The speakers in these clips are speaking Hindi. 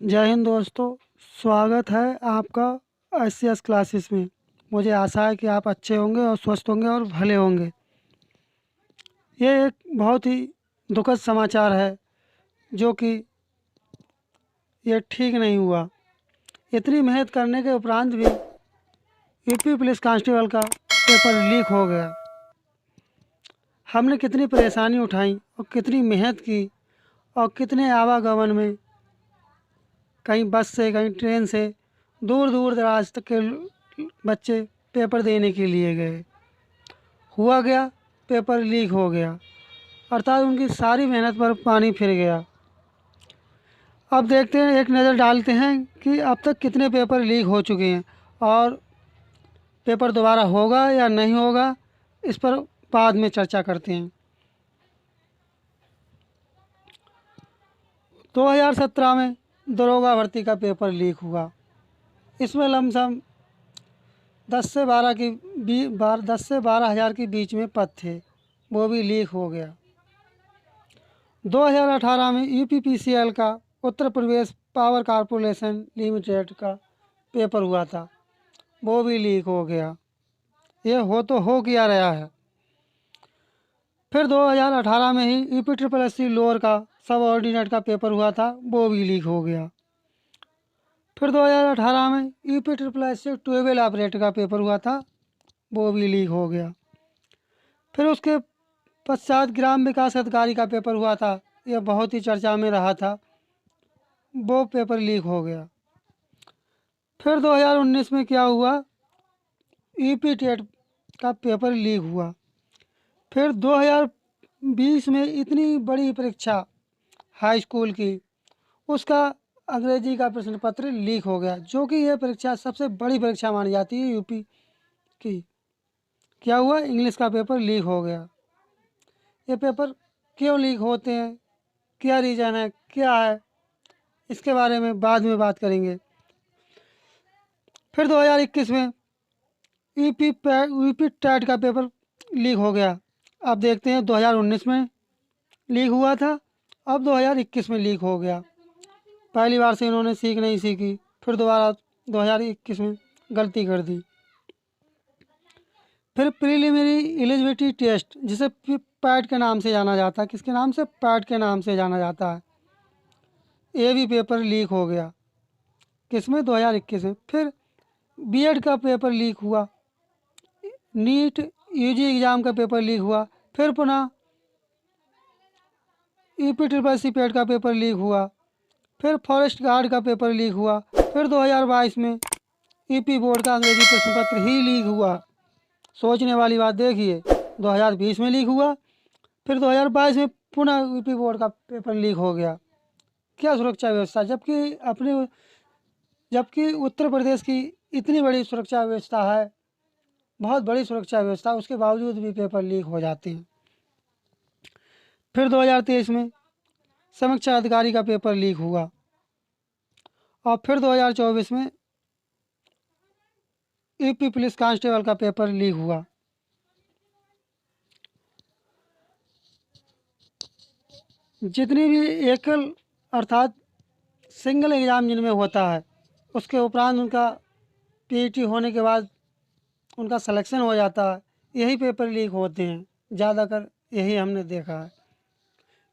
जय हिंद दोस्तों। स्वागत है आपका एस क्लासेस में। मुझे आशा है कि आप अच्छे होंगे और स्वस्थ होंगे और भले होंगे। ये एक बहुत ही दुखद समाचार है जो कि ये ठीक नहीं हुआ। इतनी मेहनत करने के उपरांत भी यूपी पुलिस कांस्टेबल का पेपर लीक हो गया। हमने कितनी परेशानी उठाई और कितनी मेहनत की और कितने आवागमन में, कहीं बस से कहीं ट्रेन से, दूर दूर दराज तक के बच्चे पेपर देने के लिए गए। हुआ गया, पेपर लीक हो गया, अर्थात उनकी सारी मेहनत पर पानी फिर गया। अब देखते हैं, एक नज़र डालते हैं कि अब तक कितने पेपर लीक हो चुके हैं और पेपर दोबारा होगा या नहीं होगा, इस पर बाद में चर्चा करते हैं। 2017 में दरोगा भर्ती का पेपर लीक हुआ। इसमें लमसम 10 से 12 हज़ार के बीच में पद थे, वो भी लीक हो गया। 2018 में यूपीपीसीएल का Uttar Pradesh power corporation limited का पेपर हुआ था, वो भी लीक हो गया। ये हो किया रहा है। फिर 2018 में ही UP triple S C lower का सब ऑर्डिनेट का पेपर हुआ था, वो भी लीक हो गया। फिर 2018 में UP triple S C tubewell operator का पेपर हुआ था, वो भी लीक हो गया। फिर उसके पश्चात ग्राम विकास अधिकारी का पेपर हुआ था, यह बहुत ही चर्चा में रहा था, वो पेपर लीक हो गया। फिर 2019 में क्या हुआ, यूपी टेट का पेपर लीक हुआ। फिर 2020 में इतनी बड़ी परीक्षा हाई स्कूल की, उसका अंग्रेजी का प्रश्न पत्र लीक हो गया, जो कि यह परीक्षा सबसे बड़ी परीक्षा मानी जाती है यूपी की। क्या हुआ, इंग्लिश का पेपर लीक हो गया। ये पेपर क्यों लीक होते हैं, क्या रीज़न है, क्या है, इसके बारे में बाद में बात करेंगे। फिर 2021 में यूपी टेट का पेपर लीक हो गया। अब देखते हैं, 2019 में लीक हुआ था, अब 2021 में लीक हो गया। पहली बार से इन्होंने सीख नहीं सीखी, फिर दोबारा 2021 में गलती कर दी। फिर प्रीलिमिनरी एलिजिबिलिटी टेस्ट, जिसे पैट के नाम से जाना जाता है, किसके नाम से, पैट के नाम से जाना जाता है, ये भी पेपर लीक हो गया। किसमें, 2021 में। फिर बीएड का पेपर लीक हुआ, नीट यूजी एग्ज़ाम का पेपर लीक हुआ, फिर पुनः यूपी ट्रिपल सी पेट का पेपर लीक हुआ, फिर फॉरेस्ट गार्ड का पेपर लीक हुआ, फिर 2022 में यूपी बोर्ड का अंग्रेजी प्रश्न पत्र ही लीक हुआ। सोचने वाली बात देखिए, 2020 में लीक हुआ, फिर 2022 में पुनः यूपी बोर्ड का पेपर लीक हो गया। क्या सुरक्षा व्यवस्था, जबकि उत्तर प्रदेश की इतनी बड़ी सुरक्षा व्यवस्था है, बहुत बड़ी सुरक्षा व्यवस्था, उसके बावजूद भी पेपर लीक हो जाते हैं। फिर 2023 में समीक्षा अधिकारी का पेपर लीक हुआ और फिर 2024 में यूपी पुलिस कांस्टेबल का पेपर लीक हुआ। जितनी भी एकल अर्थात सिंगल एग्ज़ाम जिनमें होता है, उसके उपरांत उनका पीईटी होने के बाद उनका सिलेक्शन हो जाता है, यही पेपर लीक होते हैं ज़्यादातर, यही हमने देखा है।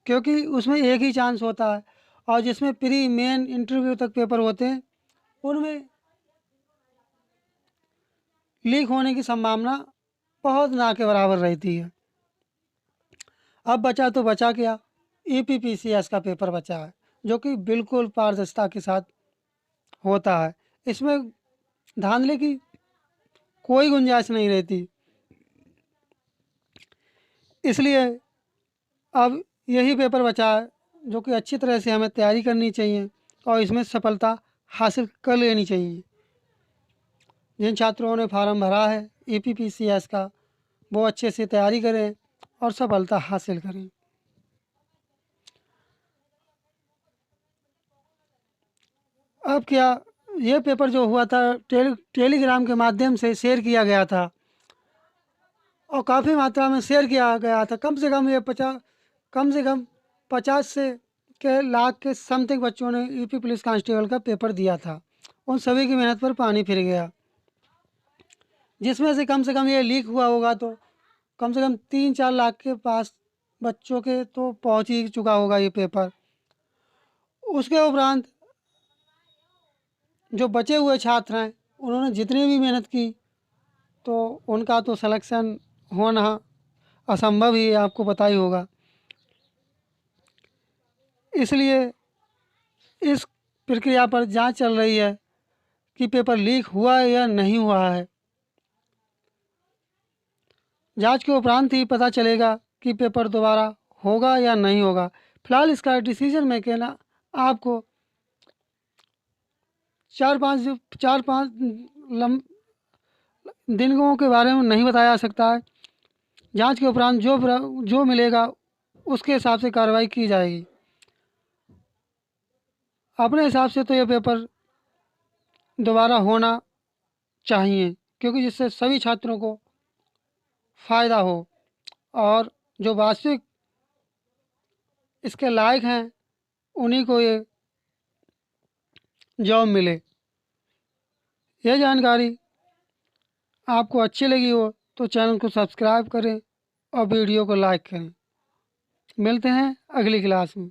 क्योंकि उसमें एक ही चांस होता है, और जिसमें प्री मेन इंटरव्यू तक पेपर होते हैं, उनमें लीक होने की संभावना बहुत ना के बराबर रहती है। अब बचा तो बचा क्या, ईपीपीसीएस का पेपर बचा है, जो कि बिल्कुल पारदर्शिता के साथ होता है। इसमें धांधली की कोई गुंजाइश नहीं रहती, इसलिए अब यही पेपर बचा है, जो कि अच्छी तरह से हमें तैयारी करनी चाहिए और इसमें सफलता हासिल कर लेनी चाहिए। जिन छात्रों ने फार्म भरा है ईपीपीसीएस का, वो अच्छे से तैयारी करें और सफलता हासिल करें। अब क्या, ये पेपर जो हुआ था टेलीग्राम के माध्यम से शेयर किया गया था और काफ़ी मात्रा में शेयर किया गया था। कम से कम 50 से के लाख के समथिंग बच्चों ने यूपी पुलिस कांस्टेबल का पेपर दिया था। उन सभी की मेहनत पर पानी फिर गया, जिसमें से कम ये लीक हुआ होगा तो कम से कम 3-4 लाख के पास बच्चों के तो पहुंच ही चुका होगा ये पेपर। उसके उपरांत जो बचे हुए छात्र हैं उन्होंने जितनी भी मेहनत की तो उनका तो सिलेक्शन होना असंभव ही है, आपको पता ही होगा। इसलिए इस प्रक्रिया पर जांच चल रही है कि पेपर लीक हुआ है या नहीं हुआ है। जांच के उपरांत ही पता चलेगा कि पेपर दोबारा होगा या नहीं होगा। फिलहाल इसका डिसीजन मेकर ना आपको 4-5 दिनों के बारे में नहीं बताया जा सकता है। जांच के उपरांत जो मिलेगा उसके हिसाब से कार्रवाई की जाएगी। अपने हिसाब से तो ये पेपर दोबारा होना चाहिए, क्योंकि जिससे सभी छात्रों को फ़ायदा हो और जो वास्तविक इसके लायक हैं उन्हीं को ये जॉब मिले। यह जानकारी आपको अच्छी लगी हो तो चैनल को सब्सक्राइब करें और वीडियो को लाइक करें। मिलते हैं अगली क्लास में।